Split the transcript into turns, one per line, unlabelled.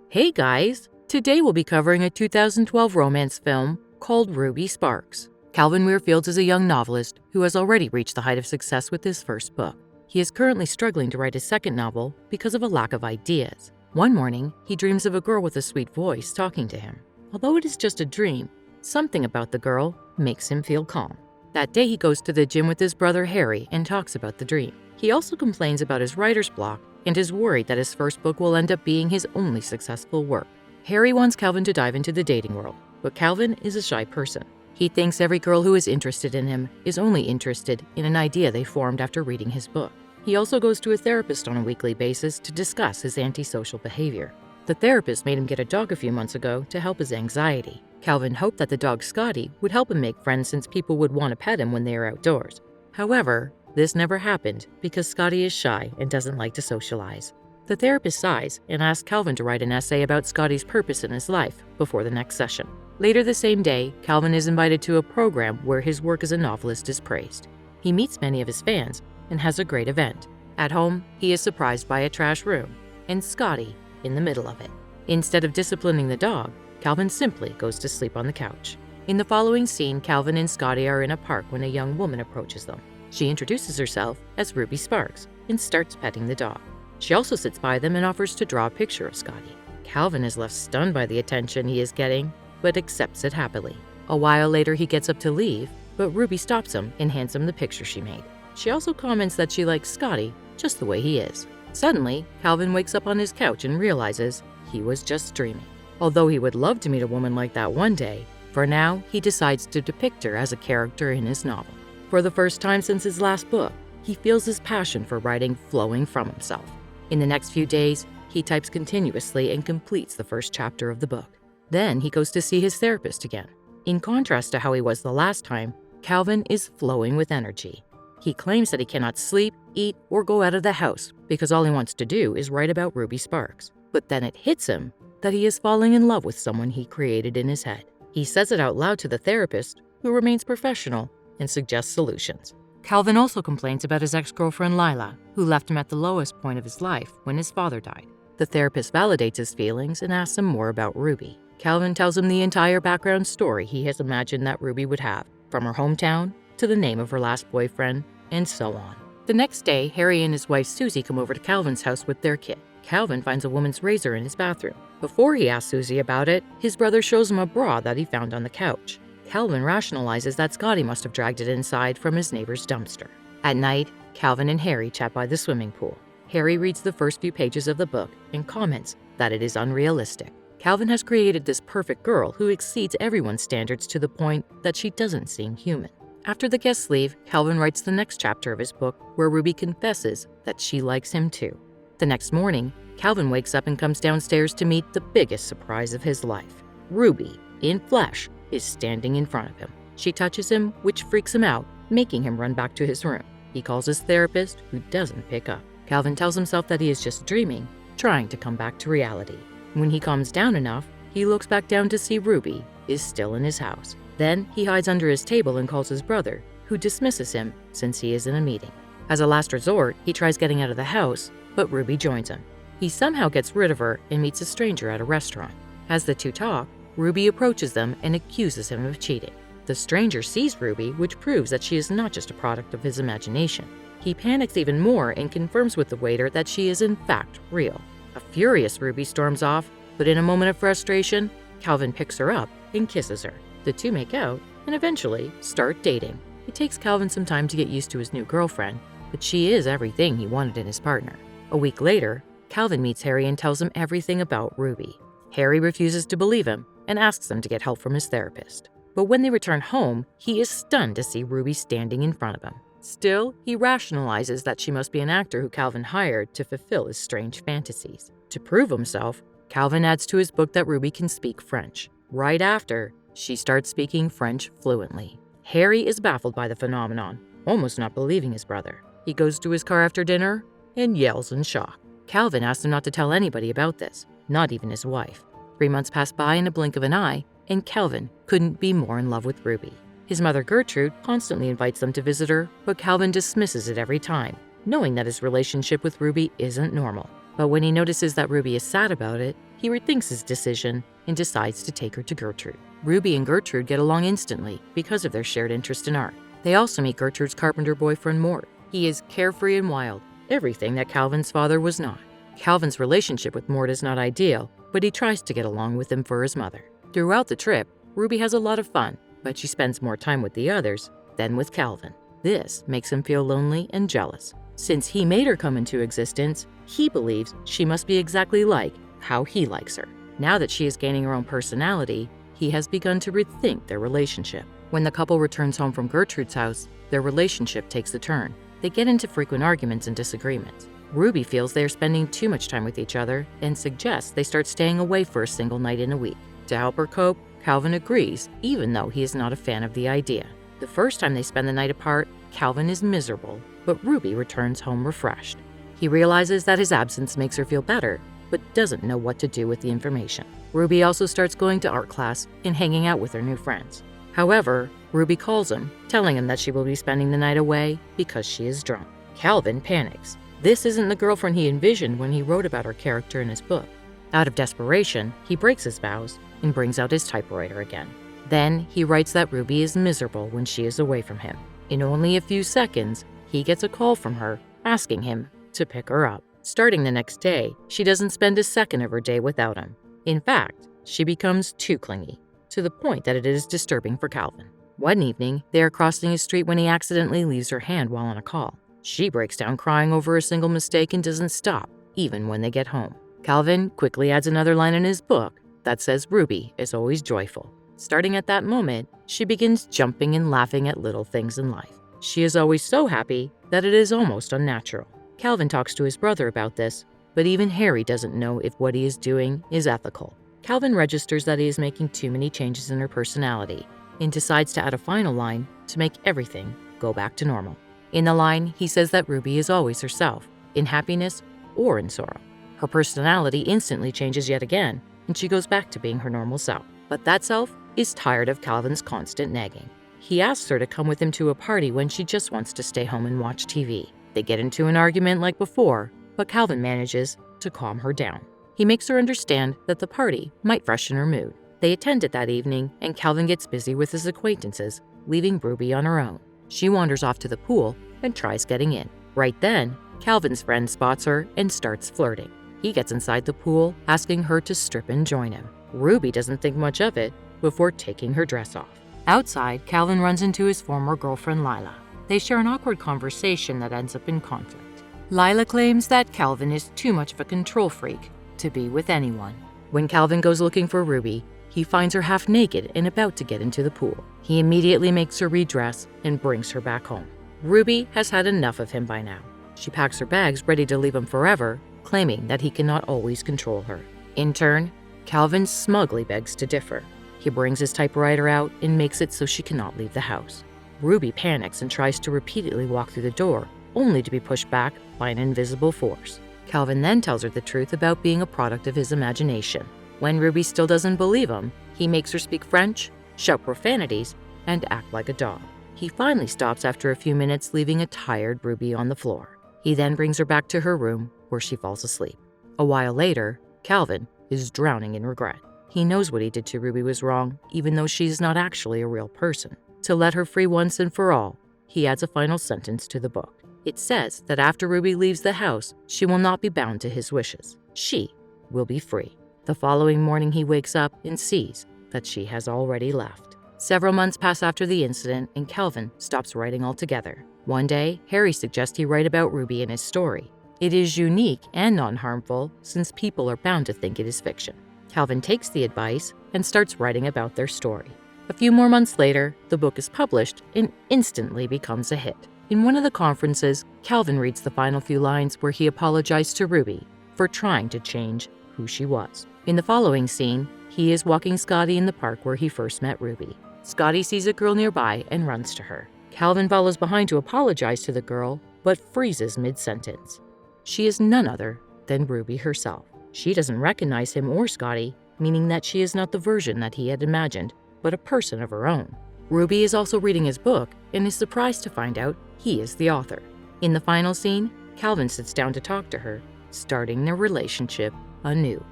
Hey guys! Today we'll be covering a 2012 romance film called Ruby Sparks. Calvin Muirfield is a young novelist who has already reached the height of success with his first book. He is currently struggling to write his second novel because of a lack of ideas. One morning, he dreams of a girl with a sweet voice talking to him. Although it is just a dream, something about the girl makes him feel calm. That day he goes to the gym with his brother Harry and talks about the dream. He also complains about his writer's block and is worried that his first book will end up being his only successful work. Harry wants Calvin to dive into the dating world, but Calvin is a shy person. He thinks every girl who is interested in him is only interested in an idea they formed after reading his book. He also goes to a therapist on a weekly basis to discuss his antisocial behavior. The therapist made him get a dog a few months ago to help his anxiety. Calvin hoped that the dog Scotty would help him make friends since people would want to pet him when they are outdoors. However, this never happened because Scotty is shy and doesn't like to socialize. The therapist sighs and asks Calvin to write an essay about Scotty's purpose in his life before the next session. Later the same day, Calvin is invited to a program where his work as a novelist is praised. He meets many of his fans and has a great event. At home, he is surprised by a trash room and Scotty in the middle of it. Instead of disciplining the dog, Calvin simply goes to sleep on the couch. In the following scene, Calvin and Scotty are in a park when a young woman approaches them. She introduces herself as Ruby Sparks and starts petting the dog. She also sits by them and offers to draw a picture of Scotty. Calvin is left stunned by the attention he is getting, but accepts it happily. A while later, he gets up to leave, but Ruby stops him and hands him the picture she made. She also comments that she likes Scotty just the way he is. Suddenly, Calvin wakes up on his couch and realizes he was just dreaming. Although he would love to meet a woman like that one day, for now, he decides to depict her as a character in his novel. For the first time since his last book, he feels his passion for writing flowing from himself. In the next few days, he types continuously and completes the first chapter of the book. Then he goes to see his therapist again. In contrast to how he was the last time, Calvin is flowing with energy. He claims that he cannot sleep, eat, or go out of the house because all he wants to do is write about Ruby Sparks. But then it hits him that he is falling in love with someone he created in his head. He says it out loud to the therapist, who remains professional and suggests solutions. Calvin also complains about his ex-girlfriend Lila, who left him at the lowest point of his life when his father died. The therapist validates his feelings and asks him more about Ruby. Calvin tells him the entire background story he has imagined that Ruby would have, from her hometown to the name of her last boyfriend, and so on. The next day, Harry and his wife Susie come over to Calvin's house with their kid. Calvin finds a woman's razor in his bathroom. Before he asks Susie about it, his brother shows him a bra that he found on the couch. Calvin rationalizes that Scotty must have dragged it inside from his neighbor's dumpster. At night, Calvin and Harry chat by the swimming pool. Harry reads the first few pages of the book and comments that it is unrealistic. Calvin has created this perfect girl who exceeds everyone's standards to the point that she doesn't seem human. After the guests leave, Calvin writes the next chapter of his book where Ruby confesses that she likes him too. The next morning, Calvin wakes up and comes downstairs to meet the biggest surprise of his life. Ruby, in flesh, is standing in front of him. She touches him, which freaks him out, making him run back to his room. He calls his therapist, who doesn't pick up. Calvin tells himself that he is just dreaming, trying to come back to reality. When he calms down enough, he looks back down to see Ruby is still in his house. Then he hides under his table and calls his brother, who dismisses him since he is in a meeting. As a last resort, he tries getting out of the house, but Ruby joins him. He somehow gets rid of her and meets a stranger at a restaurant. As the two talk, Ruby approaches them and accuses him of cheating. The stranger sees Ruby, which proves that she is not just a product of his imagination. He panics even more and confirms with the waiter that she is in fact real. A furious Ruby storms off, but in a moment of frustration, Calvin picks her up and kisses her. The two make out and eventually start dating. It takes Calvin some time to get used to his new girlfriend, but she is everything he wanted in his partner. A week later, Calvin meets Harry and tells him everything about Ruby. Harry refuses to believe him and asks him to get help from his therapist. But when they return home, he is stunned to see Ruby standing in front of him. Still, he rationalizes that she must be an actor who Calvin hired to fulfill his strange fantasies. To prove himself, Calvin adds to his book that Ruby can speak French. Right after, she starts speaking French fluently. Harry is baffled by the phenomenon, almost not believing his brother. He goes to his car after dinner and yells in shock. Calvin asks him not to tell anybody about this, not even his wife. 3 months pass by in a blink of an eye, and Calvin couldn't be more in love with Ruby. His mother Gertrude constantly invites them to visit her, but Calvin dismisses it every time, knowing that his relationship with Ruby isn't normal. But when he notices that Ruby is sad about it, he rethinks his decision and decides to take her to Gertrude. Ruby and Gertrude get along instantly because of their shared interest in art. They also meet Gertrude's carpenter boyfriend Mort. He is carefree and wild, everything that Calvin's father was not. Calvin's relationship with Mort is not ideal, but he tries to get along with him for his mother. Throughout the trip, Ruby has a lot of fun, but she spends more time with the others than with Calvin. This makes him feel lonely and jealous. Since he made her come into existence, he believes she must be exactly like how he likes her. Now that she is gaining her own personality, he has begun to rethink their relationship. When the couple returns home from Gertrude's house, their relationship takes a turn. They get into frequent arguments and disagreements. Ruby feels they are spending too much time with each other and suggests they start staying away for a single night in a week. To help her cope, Calvin agrees, even though he is not a fan of the idea. The first time they spend the night apart, Calvin is miserable, but Ruby returns home refreshed. He realizes that his absence makes her feel better, but doesn't know what to do with the information. Ruby also starts going to art class and hanging out with her new friends. However, Ruby calls him, telling him that she will be spending the night away because she is drunk. Calvin panics. This isn't the girlfriend he envisioned when he wrote about her character in his book. Out of desperation, he breaks his vows and brings out his typewriter again. Then he writes that Ruby is miserable when she is away from him. In only a few seconds, he gets a call from her asking him to pick her up. Starting the next day, she doesn't spend a second of her day without him. In fact, she becomes too clingy, to the point that it is disturbing for Calvin. One evening, they are crossing a street when he accidentally leaves her hand while on a call. She breaks down crying over a single mistake and doesn't stop, even when they get home. Calvin quickly adds another line in his book that says Ruby is always joyful. Starting at that moment, she begins jumping and laughing at little things in life. She is always so happy that it is almost unnatural. Calvin talks to his brother about this, but even Harry doesn't know if what he is doing is ethical. Calvin registers that he is making too many changes in her personality and decides to add a final line to make everything go back to normal. In the line, he says that Ruby is always herself, in happiness or in sorrow. Her personality instantly changes yet again, and she goes back to being her normal self. But that self is tired of Calvin's constant nagging. He asks her to come with him to a party when she just wants to stay home and watch TV. They get into an argument like before, but Calvin manages to calm her down. He makes her understand that the party might freshen her mood. They attend it that evening, and Calvin gets busy with his acquaintances, leaving Ruby on her own. She wanders off to the pool and tries getting in. Right then, Calvin's friend spots her and starts flirting. He gets inside the pool, asking her to strip and join him. Ruby doesn't think much of it before taking her dress off. Outside, Calvin runs into his former girlfriend Lila. They share an awkward conversation that ends up in conflict. Lila claims that Calvin is too much of a control freak to be with anyone. When Calvin goes looking for Ruby, he finds her half naked and about to get into the pool. He immediately makes her redress and brings her back home. Ruby has had enough of him by now. She packs her bags ready to leave him forever, claiming that he cannot always control her. In turn, Calvin smugly begs to differ. He brings his typewriter out and makes it so she cannot leave the house. Ruby panics and tries to repeatedly walk through the door, only to be pushed back by an invisible force. Calvin then tells her the truth about being a product of his imagination. When Ruby still doesn't believe him, he makes her speak French, shout profanities, and act like a dog. He finally stops after a few minutes, leaving a tired Ruby on the floor. He then brings her back to her room, where she falls asleep. A while later, Calvin is drowning in regret. He knows what he did to Ruby was wrong, even though she is not actually a real person. To let her free once and for all, he adds a final sentence to the book. It says that after Ruby leaves the house, she will not be bound to his wishes. She will be free. The following morning, he wakes up and sees that she has already left. Several months pass after the incident, and Calvin stops writing altogether. One day, Harry suggests he write about Ruby in his story. It is unique and non-harmful, since people are bound to think it is fiction. Calvin takes the advice and starts writing about their story. A few more months later, the book is published and instantly becomes a hit. In one of the conferences, Calvin reads the final few lines where he apologized to Ruby for trying to change who she was. In the following scene, he is walking Scotty in the park where he first met Ruby. Scotty sees a girl nearby and runs to her. Calvin follows behind to apologize to the girl, but freezes mid-sentence. She is none other than Ruby herself. She doesn't recognize him or Scotty, meaning that she is not the version that he had imagined, but a person of her own. Ruby is also reading his book and is surprised to find out he is the author. In the final scene, Calvin sits down to talk to her, starting their relationship anew.